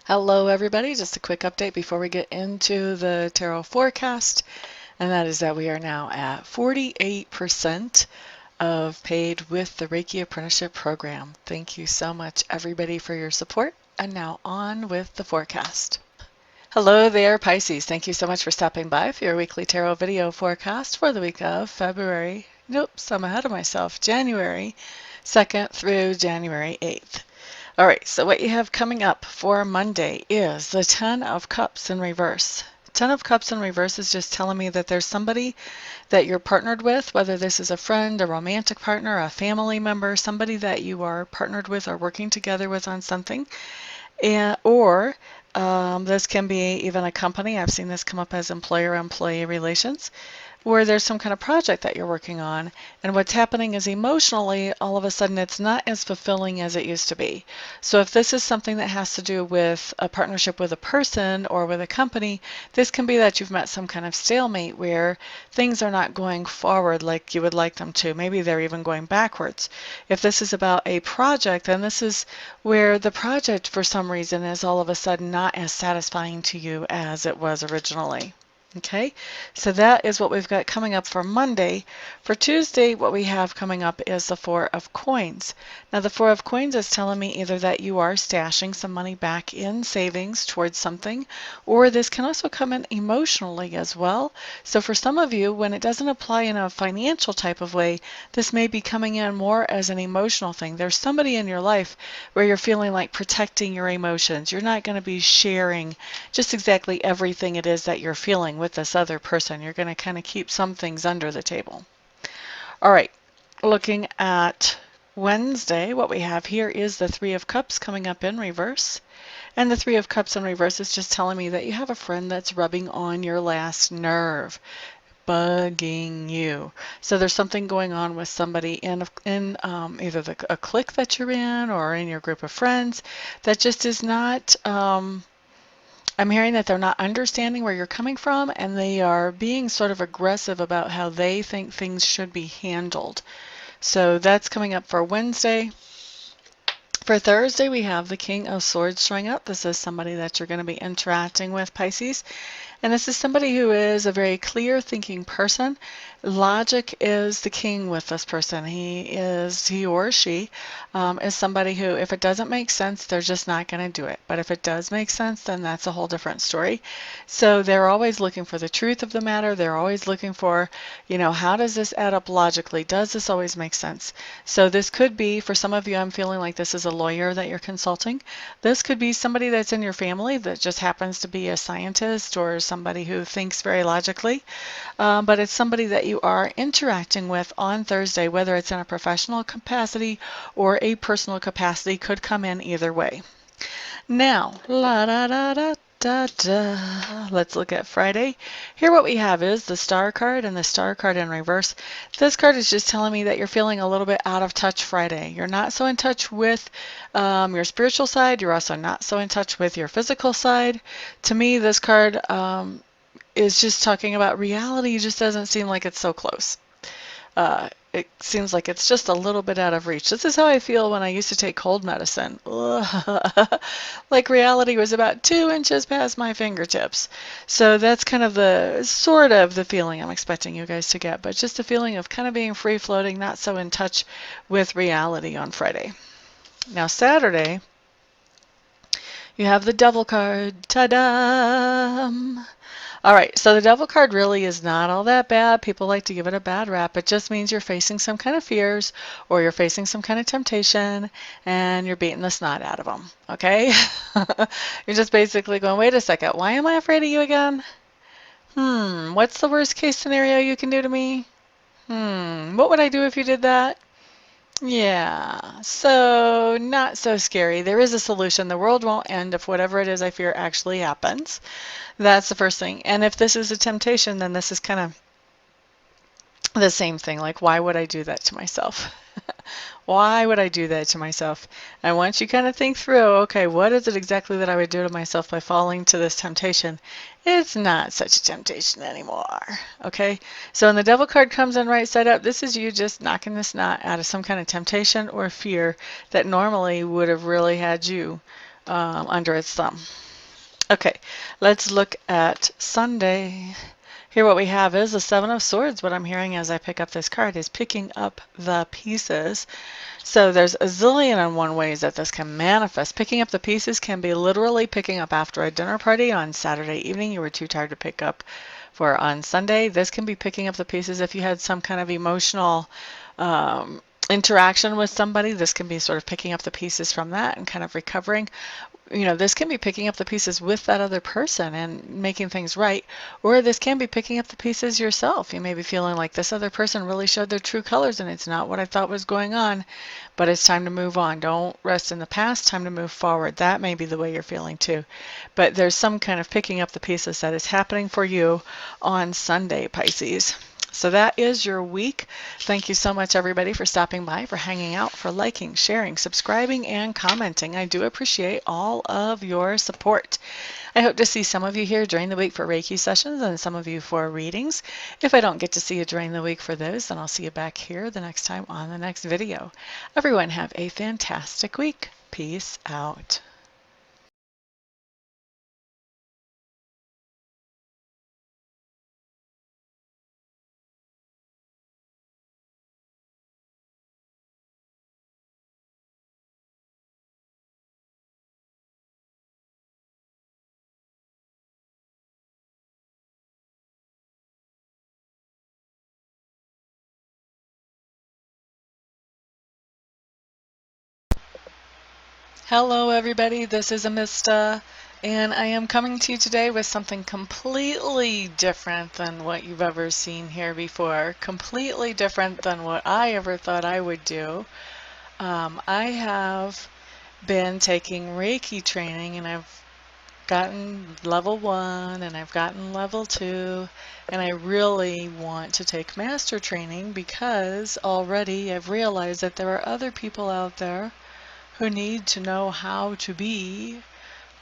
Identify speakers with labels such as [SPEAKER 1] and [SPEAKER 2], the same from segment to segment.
[SPEAKER 1] Hello everybody, just a quick update before we get into the tarot forecast, and that is that we are now at 48% of paid with the Reiki Apprenticeship Program. Thank you so much everybody for your support, and now on with the forecast. Hello there Pisces, thank you so much for stopping by for your weekly tarot video forecast for the week of I'm ahead of myself, January 2nd through January 8th. All right, so what you have coming up for Monday is the Ten of Cups in reverse. Ten of Cups in reverse is just telling me that there's somebody that you're partnered with, whether this is a friend, a romantic partner, a family member, somebody that you are partnered with or working together with on something, or this can be even a company. I've seen this come up as employer-employee relations, where there's some kind of project that you're working on, and what's happening is emotionally, all of a sudden it's not as fulfilling as it used to be. So if this is something that has to do with a partnership with a person or with a company, this can be that you've met some kind of stalemate where things are not going forward like you would like them to. Maybe they're even going backwards. If this is about a project, then this is where the project for some reason is all of a sudden not as satisfying to you as it was originally. Okay, so that is what we've got coming up for Monday. For Tuesday, what we have coming up is the Four of Coins. Now, the Four of Coins is telling me either that you are stashing some money back in savings towards something, or this can also come in emotionally as well. So for some of you, when it doesn't apply in a financial type of way, this may be coming in more as an emotional thing. There's somebody in your life where you're feeling like protecting your emotions. You're not going to be sharing just exactly everything it is that you're feeling with this other person. You're going to kind of keep some things under the table. All right, looking at Wednesday, what we have here is the Three of Cups coming up in reverse. And the Three of Cups in reverse is just telling me that you have a friend that's rubbing on your last nerve, bugging you. So there's something going on with somebody in either a clique that you're in or in your group of friends that just is not I'm hearing that they're not understanding where you're coming from, and they are being sort of aggressive about how they think things should be handled. So that's coming up for Wednesday. For Thursday, we have the King of Swords showing up. This is somebody that you're going to be interacting with, Pisces. And this is somebody who is a very clear thinking person. Logic is the king with this person. He or she is somebody who, if it doesn't make sense, they're just not going to do it. But if it does make sense, then that's a whole different story. So they're always looking for the truth of the matter. They're always looking for, how does this add up logically? Does this always make sense? So this could be, for some of you, I'm feeling like this is a lawyer that you're consulting. This could be somebody that's in your family that just happens to be a scientist or somebody who thinks very logically, but it's somebody that you are interacting with on Thursday, whether it's in a professional capacity or a personal capacity, could come in either way. Now, let's look at Friday. Here what we have is the Star card and the Star card in reverse. This card is just telling me that you're feeling a little bit out of touch Friday. You're not so in touch with your spiritual side. You're also not so in touch with your physical side. To me, this card is just talking about reality. Just doesn't seem like it's so close. It seems like it's just a little bit out of reach. This is how I feel when I used to take cold medicine. Like reality was about 2 inches past my fingertips. So that's kind of the feeling I'm expecting you guys to get, but just a feeling of kind of being free floating, not so in touch with reality on Friday. Now Saturday, you have the Devil card. Ta-da! All right, so the Devil card really is not all that bad. People like to give it a bad rap. It just means you're facing some kind of fears or you're facing some kind of temptation and you're beating the snot out of them, okay? You're just basically going, wait a second, why am I afraid of you again? What's the worst case scenario you can do to me? What would I do if you did that? Yeah, so not so scary. There is a solution. The world won't end if whatever it is I fear actually happens. That's the first thing. And if this is a temptation, then this is kind of the same thing. Like, why would I do that to myself? Why would I do that to myself? And once you kind of think through, okay, what is it exactly that I would do to myself by falling to this temptation? It's not such a temptation anymore. Okay, so when the Devil card comes in right side up, this is you just knocking the snot out of some kind of temptation or fear that normally would have really had you under its thumb. Okay, let's look at Sunday. Here what we have is the Seven of Swords. What I'm hearing as I pick up this card is picking up the pieces. So there's a zillion and one ways that this can manifest. Picking up the pieces can be literally picking up after a dinner party on Saturday evening. You were too tired to pick up for on Sunday. This can be picking up the pieces if you had some kind of emotional interaction with somebody. This can be sort of picking up the pieces from that and kind of recovering. You know, this can be picking up the pieces with that other person and making things right, or this can be picking up the pieces yourself. You may be feeling like this other person really showed their true colors and it's not what I thought was going on, but it's time to move on. Don't rest in the past, time to move forward. That may be the way you're feeling too. But there's some kind of picking up the pieces that is happening for you on Sunday, Pisces. So that is your week. Thank you so much, everybody, for stopping by, for hanging out, for liking, sharing, subscribing, and commenting. I do appreciate all of your support. I hope to see some of you here during the week for Reiki sessions and some of you for readings. If I don't get to see you during the week for those, then I'll see you back here the next time on the next video. Everyone have a fantastic week. Peace out. Hello everybody, this is Amista, and I am coming to you today with something completely different than what you've ever seen here before, completely different than what I ever thought I would do. I have been taking Reiki training and I've gotten level 1 and I've gotten level 2, and I really want to take master training because already I've realized that there are other people out there who need to know how to be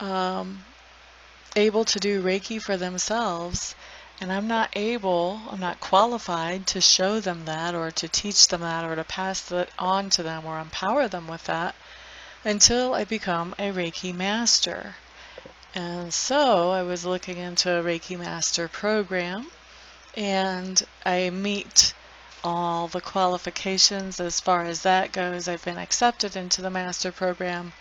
[SPEAKER 1] able to do Reiki for themselves. And I'm not qualified to show them that or to teach them that or to pass that on to them or empower them with that until I become a Reiki Master. And so I was looking into a Reiki Master program, and I meet all the qualifications as far as that goes. I've been accepted into the Master program,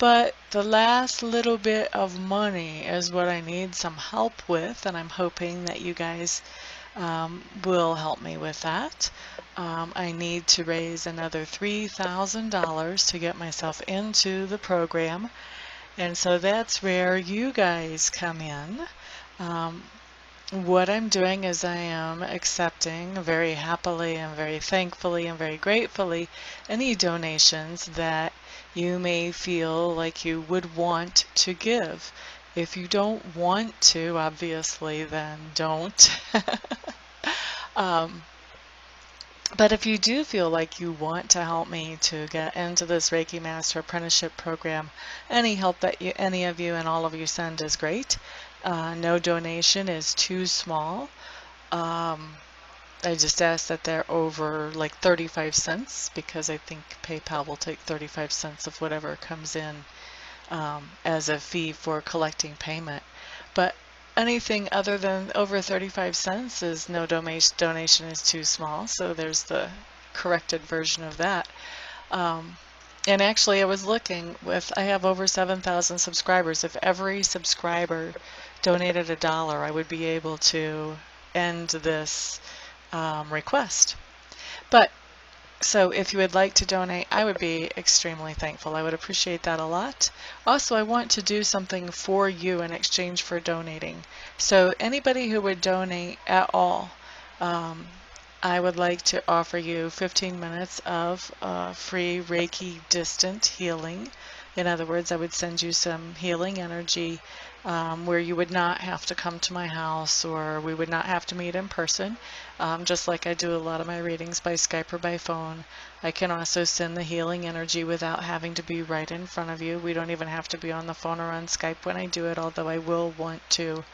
[SPEAKER 1] but the last little bit of money is what I need some help with, and I'm hoping that you guys will help me with that. I need to raise another $3,000 to get myself into the program, and so that's where you guys come in. What I'm doing is I am accepting very happily and very thankfully and very gratefully any donations that you may feel like you would want to give. If you don't want to, obviously, then don't. But if you do feel like you want to help me to get into this Reiki Master Apprenticeship Program, any help that any of you and all of you send is great. No donation is too small. I just ask that they're over like 35 cents because I think PayPal will take 35 cents of whatever comes in as a fee for collecting payment. But anything other than over 35 cents is no donation is too small. So there's the corrected version of that. And actually I was looking I have over 7,000 subscribers. If every subscriber donated $1, I would be able to end this request. But so if you would like to donate, I would be extremely thankful. I would appreciate that a lot. Also, I want to do something for you in exchange for donating. So anybody who would donate at all, I would like to offer you 15 minutes of free Reiki distant healing. In other words, I would send you some healing energy where you would not have to come to my house or we would not have to meet in person. Just like I do a lot of my readings by Skype or by phone. I can also send the healing energy without having to be right in front of you. We don't even have to be on the phone or on Skype when I do it, although I will want to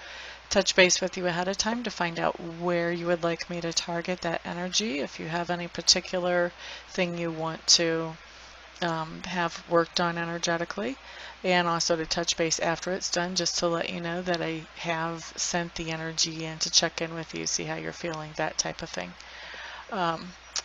[SPEAKER 1] touch base with you ahead of time to find out where you would like me to target that energy. If you have any particular thing you want to have work done energetically, and also to touch base after it's done, just to let you know that I have sent the energy in to check in with you, see how you're feeling, that type of thing.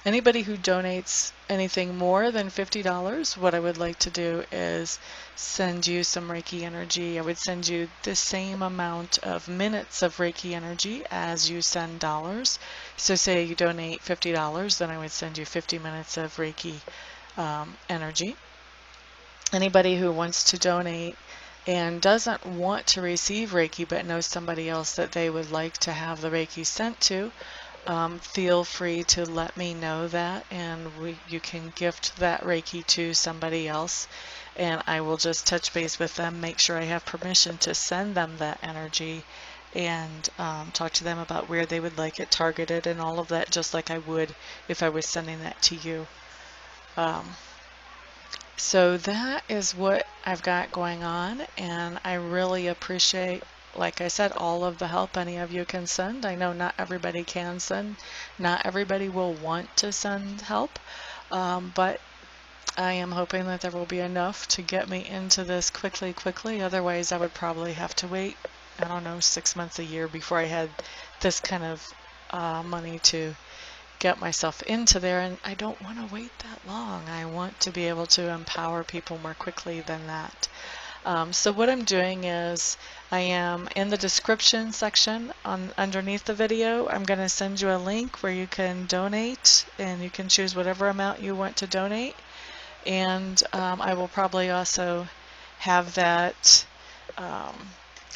[SPEAKER 1] Anybody who donates anything more than $50, what I would like to do is send you some Reiki energy. I would send you the same amount of minutes of Reiki energy as you send dollars. So say you donate $50, then I would send you 50 minutes of Reiki energy. Anybody who wants to donate and doesn't want to receive Reiki but knows somebody else that they would like to have the Reiki sent to, feel free to let me know that, and you can gift that Reiki to somebody else, and I will just touch base with them, make sure I have permission to send them that energy, and talk to them about where they would like it targeted and all of that, just like I would if I was sending that to you. So that is what I've got going on, and I really appreciate, like I said, all of the help any of you can send. I know not everybody can send, not everybody will want to send help, but I am hoping that there will be enough to get me into this quickly. Otherwise, I would probably have to wait, I don't know, 6 months, a year before I had this kind of money to get myself into there, and I don't want to wait that long. I want to be able to empower people more quickly than that. So what I'm doing is I am in the description section underneath the video. I'm going to send you a link where you can donate, and you can choose whatever amount you want to donate, and I will probably also have that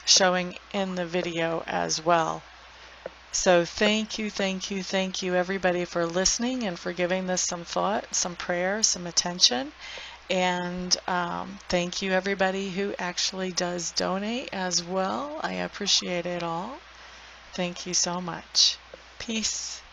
[SPEAKER 1] showing in the video as well. So thank you everybody for listening and for giving this some thought, some prayer, some attention. And thank you everybody who actually does donate as well. I appreciate it all. Thank you so much. Peace.